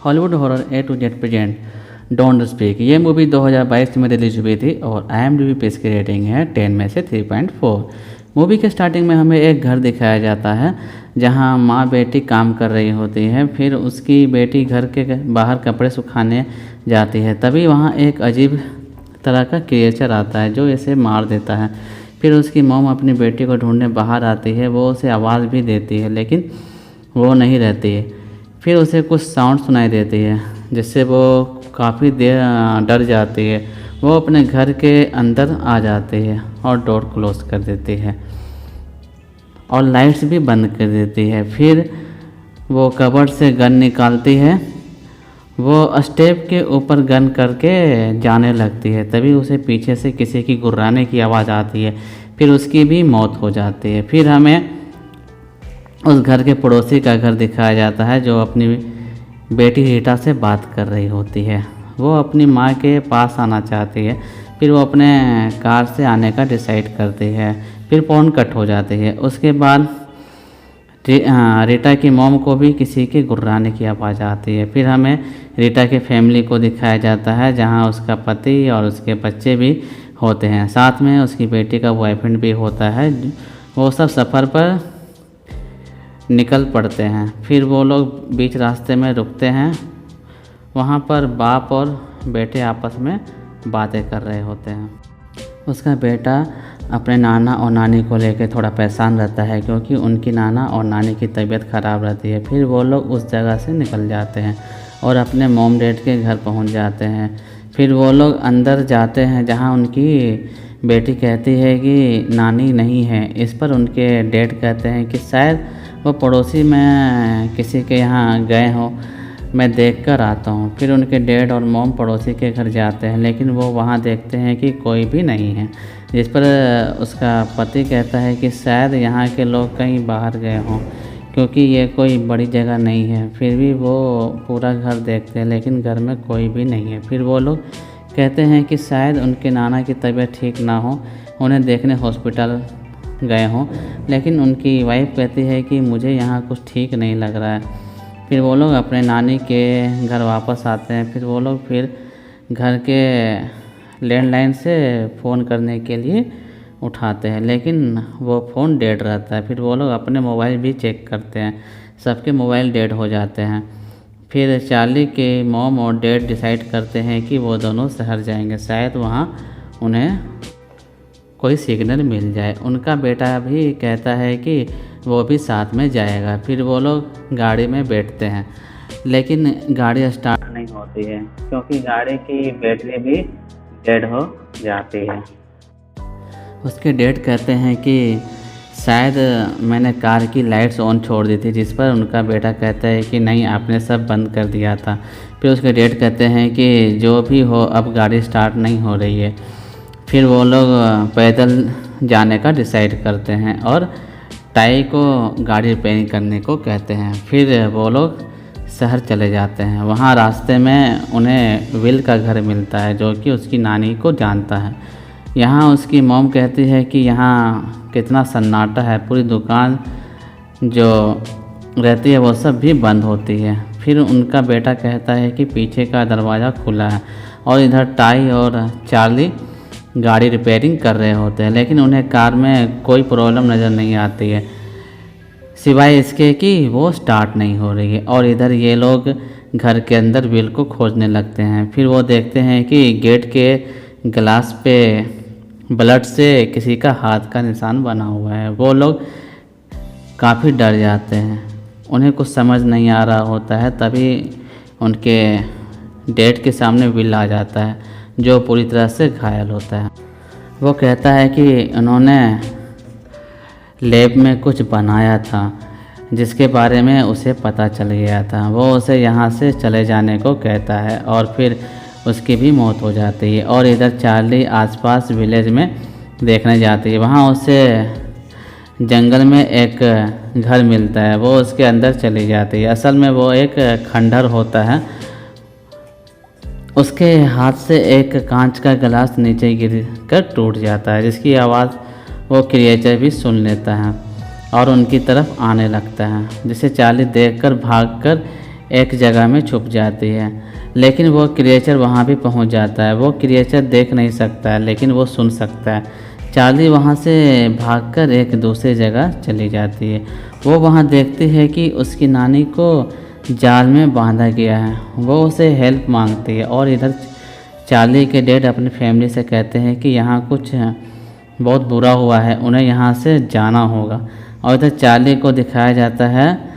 Hollywood horror A to Z present don't speak. ये movie 2022 में release हुई थी और IMDb पे इसकी रेटिंग है 10 में से 3.4। मूवी के स्टार्टिंग में हमें एक घर दिखाया जाता है जहां माँ बेटी काम कर रही होती है। फिर उसकी बेटी घर के बाहर कपड़े सुखाने जाती है, तभी वहां एक अजीब तरह का क्रिएचर आता है जो इसे मार देता है। फिर उसकी मॉम अपनी बेटी को ढूंढने बाहर आती है। वो उसे आवाज़ भी देती है लेकिन वो नहीं रहती है। फिर उसे कुछ साउंड सुनाई देती है जिससे वो काफ़ी देर डर जाती है। वो अपने घर के अंदर आ जाती है और डोर क्लोज कर देती है और लाइट्स भी बंद कर देती है। फिर वो कबर्ड से गन निकालती है। वो स्टेप के ऊपर गन करके जाने लगती है, तभी उसे पीछे से किसी की गुर्राने की आवाज़ आती है। फिर उसकी भी मौत हो जाती है। फिर हमें उस घर के पड़ोसी का घर दिखाया जाता है जो अपनी बेटी रीटा से बात कर रही होती है। वो अपनी माँ के पास आना चाहती है। फिर वो अपने कार से आने का डिसाइड करती है। फिर फ़ोन कट हो जाती है। उसके बाद रीटा की मॉम को भी किसी के गुर्राने की आवाज़ आती है। फिर हमें रीटा के फैमिली को दिखाया जाता है जहाँ उसका पति और उसके बच्चे भी होते हैं, साथ में उसकी बेटी का बॉयफ्रेंड भी होता है। वो सब सफ़र पर निकल पड़ते हैं। फिर वो लोग बीच रास्ते में रुकते हैं। वहाँ पर बाप और बेटे आपस में बातें कर रहे होते हैं। उसका बेटा अपने नाना और नानी को लेकर थोड़ा परेशान रहता है क्योंकि उनकी नाना और नानी की तबीयत ख़राब रहती है। फिर वो लोग उस जगह से निकल जाते हैं और अपने मॉम डैड के घर पहुंच जाते हैं। फिर वो लोग अंदर जाते हैं जहां उनकी बेटी कहती है कि नानी नहीं है। इस पर उनके डैड कहते हैं कि शायद वो पड़ोसी में किसी के यहाँ गए हों, मैं देख कर आता हूँ। फिर उनके डैड और मॉम पड़ोसी के घर जाते हैं लेकिन वो वहाँ देखते हैं कि कोई भी नहीं है, जिस पर उसका पति कहता है कि शायद यहाँ के लोग कहीं बाहर गए हों क्योंकि ये कोई बड़ी जगह नहीं है। फिर भी वो पूरा घर देखते हैं लेकिन घर में कोई भी नहीं है। फिर वो लोग कहते हैं कि शायद उनके नाना की तबीयत ठीक ना हो, उन्हें देखने हॉस्पिटल गए हों। लेकिन उनकी वाइफ कहती है कि मुझे यहाँ कुछ ठीक नहीं लग रहा है। फिर वो लोग अपने नानी के घर वापस आते हैं। फिर वो लोग फिर घर के लैंडलाइन से फ़ोन करने के लिए उठाते हैं लेकिन वो फ़ोन डेड रहता है। फिर वो लोग अपने मोबाइल भी चेक करते हैं, सबके मोबाइल डेड हो जाते हैं। फिर चार्ली के मॉम और डैड डिसाइड करते हैं कि वो दोनों शहर जाएंगे, शायद वहाँ उन्हें कोई सिग्नल मिल जाए। उनका बेटा भी कहता है कि वो भी साथ में जाएगा। फिर वो लोग गाड़ी में बैठते हैं लेकिन गाड़ी स्टार्ट नहीं होती है क्योंकि गाड़ी की बैटरी भी डेड हो जाती है। उसके डैड कहते हैं कि शायद मैंने कार की लाइट्स ऑन छोड़ दी थी, जिस पर उनका बेटा कहता है कि नहीं, आपने सब बंद कर दिया था। फिर उसके डैड कहते हैं कि जो भी हो अब गाड़ी स्टार्ट नहीं हो रही है। फिर वो लोग पैदल जाने का डिसाइड करते हैं और टाई को गाड़ी रिपेयरिंग करने को कहते हैं। फिर वो लोग शहर चले जाते हैं। वहाँ रास्ते में उन्हें विल का घर मिलता है जो कि उसकी नानी को जानता है। यहाँ उसकी मॉम कहती है कि यहाँ कितना सन्नाटा है, पूरी दुकान जो रहती है वो सब भी बंद होती है। फिर उनका बेटा कहता है कि पीछे का दरवाज़ा खुला है और इधर टाई और चार्ली गाड़ी रिपेयरिंग कर रहे होते हैं लेकिन उन्हें कार में कोई प्रॉब्लम नज़र नहीं आती है सिवाय इसके कि वो स्टार्ट नहीं हो रही है। और इधर ये लोग घर के अंदर विल को खोजने लगते हैं। फिर वो देखते हैं कि गेट के ग्लास पे ब्लड से किसी का हाथ का निशान बना हुआ है। वो लोग काफ़ी डर जाते हैं, उन्हें कुछ समझ नहीं आ रहा होता है। तभी उनके डैड के सामने विल आ जाता है जो पूरी तरह से घायल होता है। वो कहता है कि उन्होंने लैब में कुछ बनाया था जिसके बारे में उसे पता चल गया था। वो उसे यहाँ से चले जाने को कहता है और फिर उसकी भी मौत हो जाती है। और इधर चार्ली आसपास विलेज में देखने जाती है। वहाँ उसे जंगल में एक घर मिलता है, वो उसके अंदर चली जाती है। असल में वो एक खंडहर होता है। उसके हाथ से एक कांच का गिलास नीचे गिर कर टूट जाता है जिसकी आवाज़ वो क्रिएचर भी सुन लेता है और उनकी तरफ आने लगता है, जिसे चार्ली देखकर भागकर एक जगह में छुप जाती है। लेकिन वो क्रिएचर वहाँ भी पहुँच जाता है। वो क्रिएचर देख नहीं सकता है लेकिन वो सुन सकता है। चार्ली वहाँ से भागकर एक दूसरी जगह चली जाती है। वो वहाँ देखती है कि उसकी नानी को जाल में बांधा गया है। वो उसे हेल्प मांगती है और इधर चार्ली के डैड अपनी फैमिली से कहते हैं कि यहाँ कुछ बहुत बुरा हुआ है, उन्हें यहाँ से जाना होगा। और इधर चार्ली को दिखाया जाता है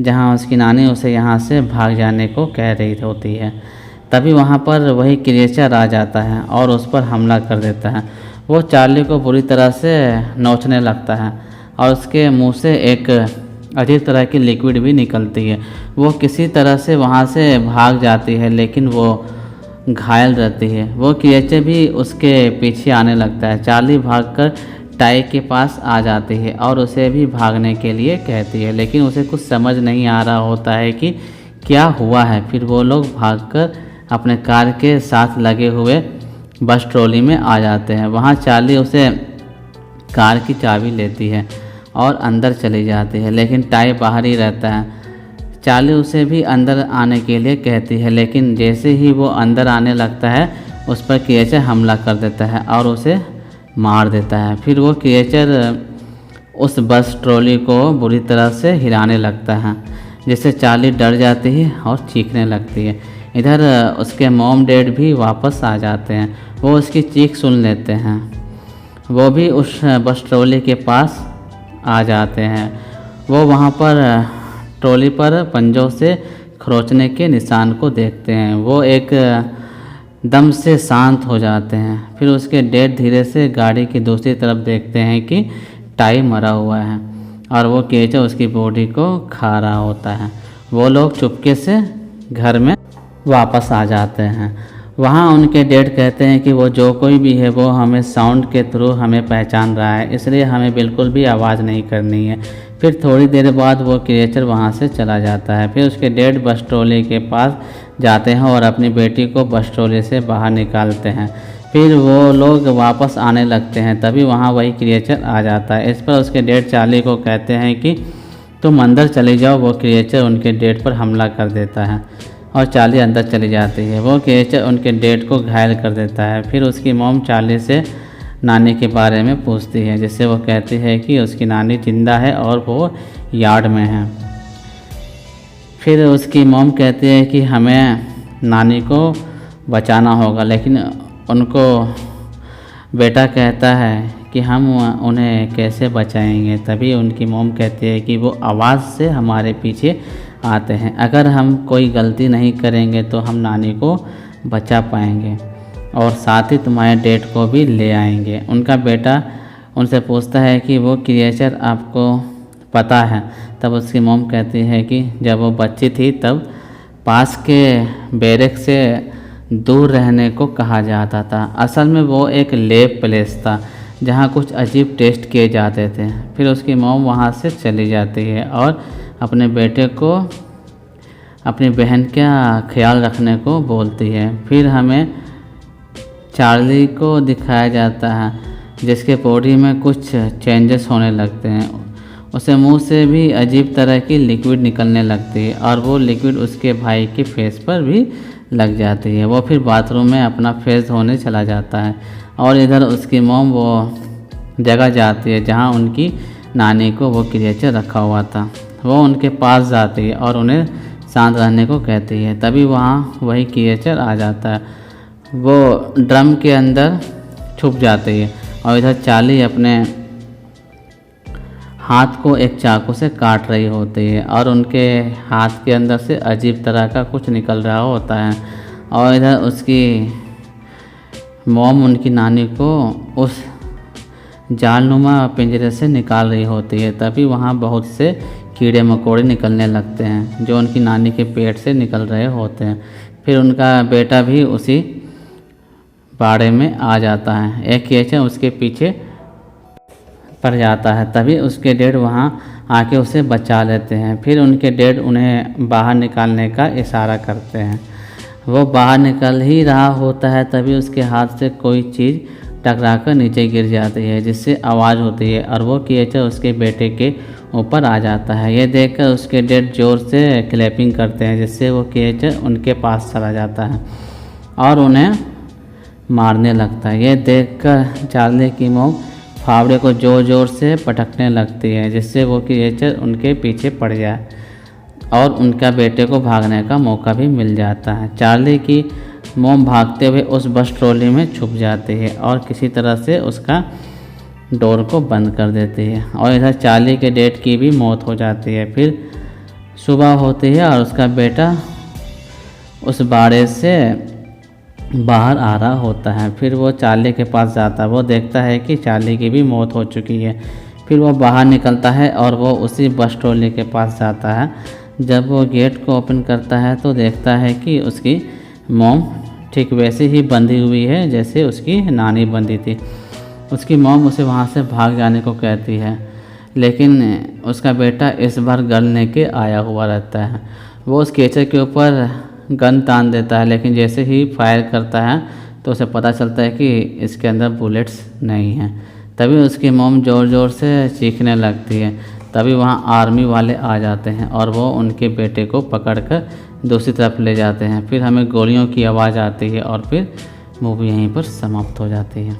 जहाँ उसकी नानी उसे यहाँ से भाग जाने को कह रही होती है। तभी वहाँ पर वही क्रिएचर आ जाता है और उस पर हमला कर देता है। वो चार्ली को बुरी तरह से नोचने लगता है और उसके मुंह से एक अजीब तरह की लिक्विड भी निकलती है। वो किसी तरह से वहाँ से भाग जाती है लेकिन वो घायल रहती है। वो क्रिएचर भी उसके पीछे आने लगता है। चार्ली भागकर टाई के पास आ जाती है और उसे भी भागने के लिए कहती है, लेकिन उसे कुछ समझ नहीं आ रहा होता है कि क्या हुआ है। फिर वो लोग भागकर अपने कार के साथ लगे हुए बस ट्रॉली में आ जाते हैं। वहाँ चार्ली उसे कार की चाबी लेती है और अंदर चली जाती है, लेकिन टाई बाहर ही रहता है। चार्ली उसे भी अंदर आने के लिए कहती है, लेकिन जैसे ही वो अंदर आने लगता है उस पर क्रिएचर हमला कर देता है और उसे मार देता है। फिर वो क्रिएचर उस बस ट्रॉली को बुरी तरह से हिलाने लगता है, जिससे चार्ली डर जाती है और चीखने लगती है। इधर उसके मॉम डैड भी वापस आ जाते हैं। वो उसकी चीख सुन लेते हैं। वो भी उस बस ट्रॉली के पास आ जाते हैं। वो वहाँ पर ट्रॉली पर पंजों से खरोंचने के निशान को देखते हैं। वो एक दम से शांत हो जाते हैं। फिर उसके डैड धीरे से गाड़ी की दूसरी तरफ देखते हैं कि टाई मरा हुआ है और वो क्रिएचर उसकी बॉडी को खा रहा होता है। वो लोग चुपके से घर में वापस आ जाते हैं। वहाँ उनके डैड कहते हैं कि वो जो कोई भी है वो हमें साउंड के थ्रू हमें पहचान रहा है, इसलिए हमें बिल्कुल भी आवाज़ नहीं करनी है। फिर थोड़ी देर बाद वो क्रिएचर वहाँ से चला जाता है। फिर उसके डैड बस ट्रॉली के पास जाते हैं और अपनी बेटी को बस ट्रॉली से बाहर निकालते हैं। फिर वो लोग वापस आने लगते हैं। तभी वहाँ वही क्रिएचर आ जाता है। इस पर उसके डैड चार्ली को कहते हैं कि तुम अंदर चले जाओ। वो क्रिएचर उनके डैड पर हमला कर देता है और चार्ली अंदर चली जाती है। वो क्रिएचर उनके डैड को घायल कर देता है। फिर उसकी मॉम चार्ली से नानी के बारे में पूछती है, जिससे वो कहती है कि उसकी नानी जिंदा है और वो यार्ड में है। फिर उसकी मॉम कहती है कि हमें नानी को बचाना होगा, लेकिन उनको बेटा कहता है कि हम उन्हें कैसे बचाएंगे। तभी उनकी मॉम कहती है कि वो आवाज़ से हमारे पीछे आते हैं, अगर हम कोई गलती नहीं करेंगे तो हम नानी को बचा पाएंगे और साथ ही तुम्हारे डैड को भी ले आएंगे। उनका बेटा उनसे पूछता है कि वो क्रिएचर आपको पता है। तब उसकी मॉम कहती है कि जब वो बच्ची थी तब पास के बैरक से दूर रहने को कहा जाता था। असल में वो एक लैब प्लेस था जहाँ कुछ अजीब टेस्ट किए जाते थे। फिर उसकी मॉम वहाँ से चली जाती है और अपने बेटे को अपनी बहन का ख्याल रखने को बोलती है। फिर हमें चार्ली को दिखाया जाता है, जिसके बॉडी में कुछ चेंजेस होने लगते हैं। उसे मुंह से भी अजीब तरह की लिक्विड निकलने लगती है और वो लिक्विड उसके भाई के फेस पर भी लग जाती है। वो फिर बाथरूम में अपना फेस धोने चला जाता है और इधर उसकी मॉम वो जगह जाती है जहाँ उनकी नानी को वो क्रिएचर रखा हुआ था। वो उनके पास जाती है और उन्हें शांत रहने को कहती है। तभी वहाँ वही क्रिएचर आ जाता है। वो ड्रम के अंदर छुप जाती है और इधर चार्ली अपने हाथ को एक चाकू से काट रही होती है और उनके हाथ के अंदर से अजीब तरह का कुछ निकल रहा होता है। और इधर उसकी मॉम उनकी नानी को उस जालनुमा पिंजरे से निकाल रही होती है। तभी वहाँ बहुत से कीड़े मकोड़े निकलने लगते हैं जो उनकी नानी के पेट से निकल रहे होते हैं। फिर उनका बेटा भी उसी बाड़े में आ जाता है। एक क्रिएचर उसके पीछे पड़ जाता है। तभी उसके डैड वहाँ आके उसे बचा लेते हैं। फिर उनके डैड उन्हें बाहर निकालने का इशारा करते हैं। वो बाहर निकल ही रहा होता है, तभी उसके हाथ से कोई चीज़ टकराकर नीचे गिर जाती है, जिससे आवाज़ होती है और वो क्रिएचर उसके बेटे के ऊपर आ जाता है। ये देखकर उसके डैड जोर से क्लैपिंग करते हैं, जिससे वो क्रिएचर उनके पास चला जाता है और उन्हें मारने लगता है। ये देखकर चार्ली की मॉम फावड़े को ज़ोर ज़ोर से पटकने लगती है, जिससे वो क्रिएचर उनके पीछे पड़ जाए और उनका बेटे को भागने का मौका भी मिल जाता है। चार्ली की मॉम भागते हुए उस बस ट्रॉली में छुप जाती है और किसी तरह से उसका डोर को बंद कर देती है। और इधर चार्ली के डैड की भी मौत हो जाती है। फिर सुबह होती है और उसका बेटा उस बाड़े से बाहर आ रहा होता है। फिर वो चार्ली के पास जाता है। वो देखता है कि चार्ली की भी मौत हो चुकी है। फिर वो बाहर निकलता है और वो उसी बस ट्रॉली के पास जाता है। जब वो गेट को ओपन करता है तो देखता है कि उसकी मॉम ठीक वैसे ही बंधी हुई है जैसे उसकी नानी बंधी थी। उसकी मॉम उसे वहाँ से भाग जाने को कहती है, लेकिन उसका बेटा इस बार गन लेके आया हुआ रहता है। वो उस क्रिएचर के ऊपर गन तान देता है, लेकिन जैसे ही फायर करता है तो उसे पता चलता है कि इसके अंदर बुलेट्स नहीं हैं। तभी उसकी मॉम ज़ोर ज़ोर से चीखने लगती है। तभी वहाँ आर्मी वाले आ जाते हैं और वो उनके बेटे को पकड़कर दूसरी तरफ ले जाते हैं। फिर हमें गोलियों की आवाज़ आती है और फिर मूवी यहीं पर समाप्त हो जाती है।